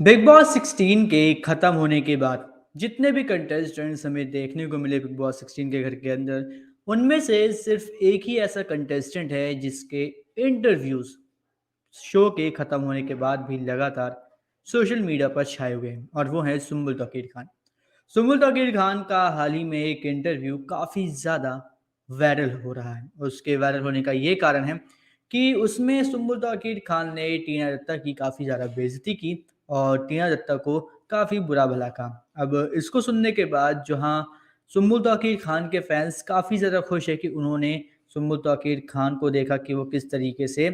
Big boss 16 के खत्म होने के बाद जितने भी कंटेस्टेंट्स हमें देखने को मिले बिग बॉस 16 के घर के अंदर, उनमें से सिर्फ एक ही ऐसा कंटेस्टेंट है जिसके इंटरव्यूज शो के खत्म होने के बाद भी लगातार सोशल मीडिया पर छाए हुए हैं, और वो है सुम्बुल तौकीर खान। सुम्बुल तौकीर खान का हाल ही में एक इंटरव्यू काफ़ी ज़्यादा वायरल हो रहा है। उसके वायरल होने का ये कारण है कि उसमें सुम्बुल तौकीर खान ने टीना दत्ता की काफ़ी ज़्यादा बेइज्जती की और टीना दत्ता को काफ़ी बुरा भला कहा। अब इसको सुनने के बाद जहाँ सुम्बुल तौकीर खान के फैंस काफ़ी ज़्यादा खुश है कि उन्होंने सुम्बुल तौकीर खान को देखा कि वो किस तरीके से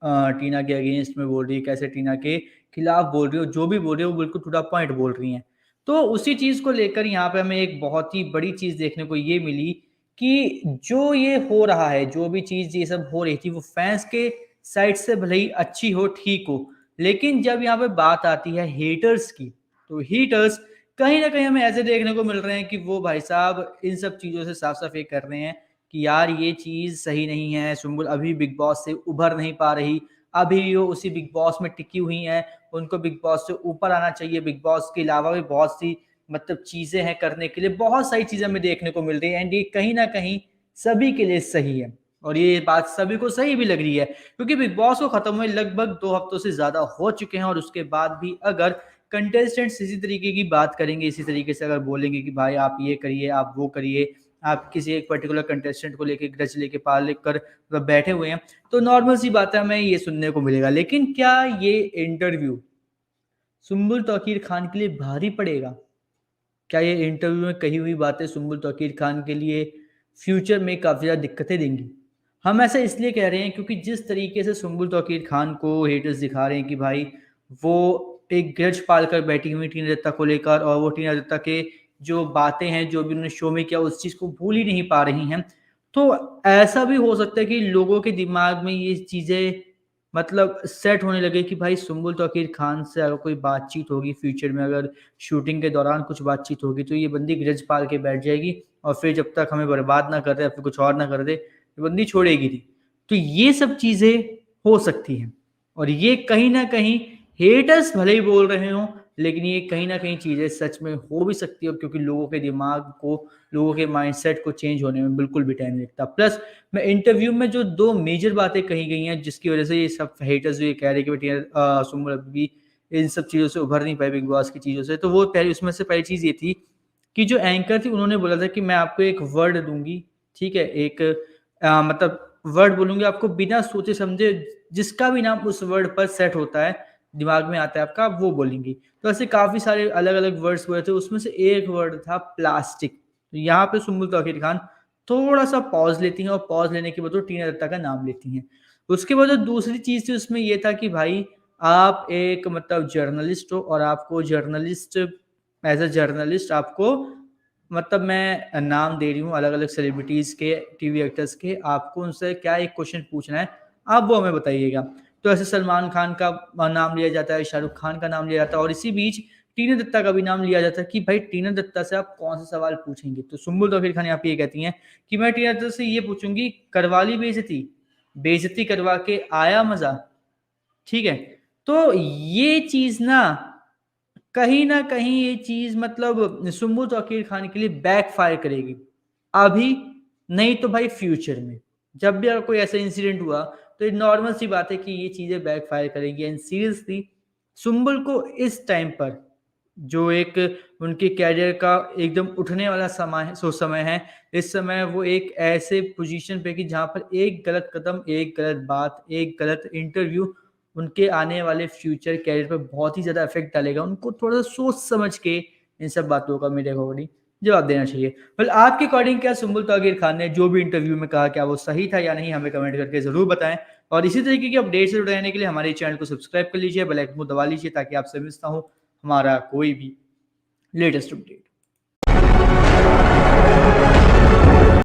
टीना के अगेंस्ट में बोल रही है, कैसे टीना के खिलाफ बोल रही है, और जो भी बोल रही है वो बिल्कुल टू द पॉइंट बोल रही हैं। तो उसी चीज़ को लेकर यहाँ पे हमें एक बहुत ही बड़ी चीज़ देखने को ये मिली कि जो ये हो रहा है, जो भी चीज़ ये सब हो रही थी, वो फैन्स के साइड से भले ही अच्छी हो, ठीक हो, लेकिन जब यहाँ पे बात आती है हेटर्स की, तो हेटर्स कहीं न कहीं हमें ऐसे देखने को मिल रहे हैं कि वो भाई साहब इन सब चीज़ों से साफ-साफ ये कर रहे हैं कि यार ये चीज़ सही नहीं है, सुम्बुल अभी बिग बॉस से उभर नहीं पा रही, अभी वो उसी बिग बॉस में टिकी हुई हैं, उनको बिग बॉस से ऊपर आना चाहिए। बिग बॉस के अलावा भी बहुत सी मतलब चीज़ें हैं करने के लिए, बहुत सारी चीज़ें हमें देखने को मिल रही हैं, एंड ये कहीं न कहीं सभी के लिए सही है, और ये बात सभी को सही भी लग रही है, क्योंकि बिग बॉस को खत्म हुए लगभग 2 हफ्तों से ज़्यादा हो चुके हैं, और उसके बाद भी अगर कंटेस्टेंट्स इसी तरीके की बात करेंगे, इसी तरीके से अगर बोलेंगे कि भाई आप ये करिए, आप वो करिए, आप किसी एक पर्टिकुलर कंटेस्टेंट को लेके ग्रज लेके पाल कर मतलब बैठे हुए हैं, तो नॉर्मल सी बात है, हमें ये सुनने को मिलेगा। लेकिन क्या ये इंटरव्यू सुम्बुल तौकीर खान के लिए भारी पड़ेगा? क्या ये इंटरव्यू में कही हुई बातें सुम्बुल तौकीर खान के लिए फ्यूचर में काफ़ी ज़्यादा दिक्कतें देंगी? हम ऐसा इसलिए कह रहे हैं क्योंकि जिस तरीके से सुम्बुल तौकीर खान को हेटर्स दिखा रहे हैं कि भाई वो एक ग्रज पाल कर बैठी हुई टीना दत्ता को लेकर, और वो टीना दत्ता के जो बातें हैं, जो भी उन्होंने शो में किया, उस चीज़ को भूल ही नहीं पा रही हैं। तो ऐसा भी हो सकता है कि लोगों के दिमाग में ये चीज़ें मतलब सेट होने लगे कि भाई सुम्बुल तौकीर खान से अगर कोई बातचीत होगी फ्यूचर में, अगर शूटिंग के दौरान कुछ बातचीत होगी, तो ये बंदी ग्रज पाल के बैठ जाएगी, और फिर जब तक हमें बर्बाद ना कर दे या फिर कुछ और ना कर दे, ये बंदी छोड़ेगी नहीं। तो ये सब चीज़ें हो सकती हैं, और ये कहीं न कहीं हेटर्स भले ही बोल रहे हों, लेकिन ये कहीं न कहीं चीज़ें सच में हो भी सकती है, क्योंकि लोगों के दिमाग को, लोगों के माइंडसेट को चेंज होने में बिल्कुल भी टाइम नहीं लगता। प्लस मैं इंटरव्यू में जो 2 मेजर बातें कही गई हैं, जिसकी वज़ह से ये सब हेटर्स ये कह रहे हैं कि बेटी सुम्बुल अभी भी इन सब चीज़ों से उभर नहीं पाई बिग बॉस की चीज़ों से। तो वो पहली उसमें से पहली चीज़ ये थी कि जो एंकर थी उन्होंने बोला था कि मैं आपको एक वर्ड दूँगी, ठीक है? एक मतलब वर्ड बोलूँगी आपको बिना सोचे समझे, जिसका भी नाम उस वर्ड पर सेट होता है, दिमाग में आता है आपका, आप वो बोलेंगी। तो ऐसे काफ़ी सारे अलग-अलग वर्ड्स बोले थे, उसमें से एक वर्ड था प्लास्टिक। तो यहाँ पे सुम्बुल तौकीर खान थोड़ा-सा पॉज़ लेती हैं, और पॉज़ लेने के बाद वो टीना दत्ता का नाम लेती हैं। उसके बाद जो दूसरी चीज़ थी उसमें ये था कि भाई आप एक मतलब जर्नलिस्ट हो, और आपको जर्नलिस्ट एज़ अ जर्नलिस्ट आपको मतलब मैं नाम दे रही हूँ अलग-अलग सेलिब्रिटीज़ के, टीवी एक्टर्स के, आपको उनसे क्या एक क्वेश्चन पूछना है, आप वो हमें बताइएगा। तो ऐसे सलमान खान का नाम लिया जाता है, शाहरुख खान का नाम लिया जाता है, और इसी बीच टीना दत्ता का भी नाम लिया जाता है कि भाई टीना दत्ता से आप कौन-सा सवाल पूछेंगे? तो सुम्बुल तौकीर खान यहाँ पे ये कहती हैं कि मैं टीना दत्ता से ये पूछूँगी, करवा ली बेइज़्ज़ती? बेइज़्ज़ती करवा के आया मज़ा? ठीक है? तो ये चीज़ ना कहीं न कहीं ये चीज़ मतलब सुम्बुल तौकीर खान के लिए बैकफ़ायर करेगी। अभी नहीं तो भाई फ्यूचर में। जब भी अगर कोई ऐसा इंसिडेंट हुआ, तो ये नॉर्मल सी बात है कि ये चीज़ें बैकफ़ायर करेंगी, एंड सीरियसली सुम्बुल को इस टाइम पर जो एक उनके करियर का एकदम उठने वाला समय है, इस समय वो एक ऐसे पोज़ीशन पे कि जहाँ पर एक गलत कदम, एक गलत बात, एक गलत इंटरव्यू उनके आने वाले फ्यूचर करियर पे बहुत ही ज़्यादा इफ़ेक्ट डालेगा। उनको थोड़ा-सा सोच समझ के इन सब बातों का मेरे अकॉर्डिंग जवाब देना चाहिए। वेल आपके अकॉर्डिंग क्या सुम्बुल तौकीर खान ने जो भी इंटरव्यू में कहा, क्या वो सही था या नहीं? हमें कमेंट करके ज़रूर बताएँ, और इसी तरीके की अपडेट से जुड़े रहने के लिए हमारे चैनल को सब्सक्राइब कर लीजिए, बेल आइकन को दबा लीजिए, ताकि आपसे मिस ना हो हमारा कोई भी लेटेस्ट अपडेट।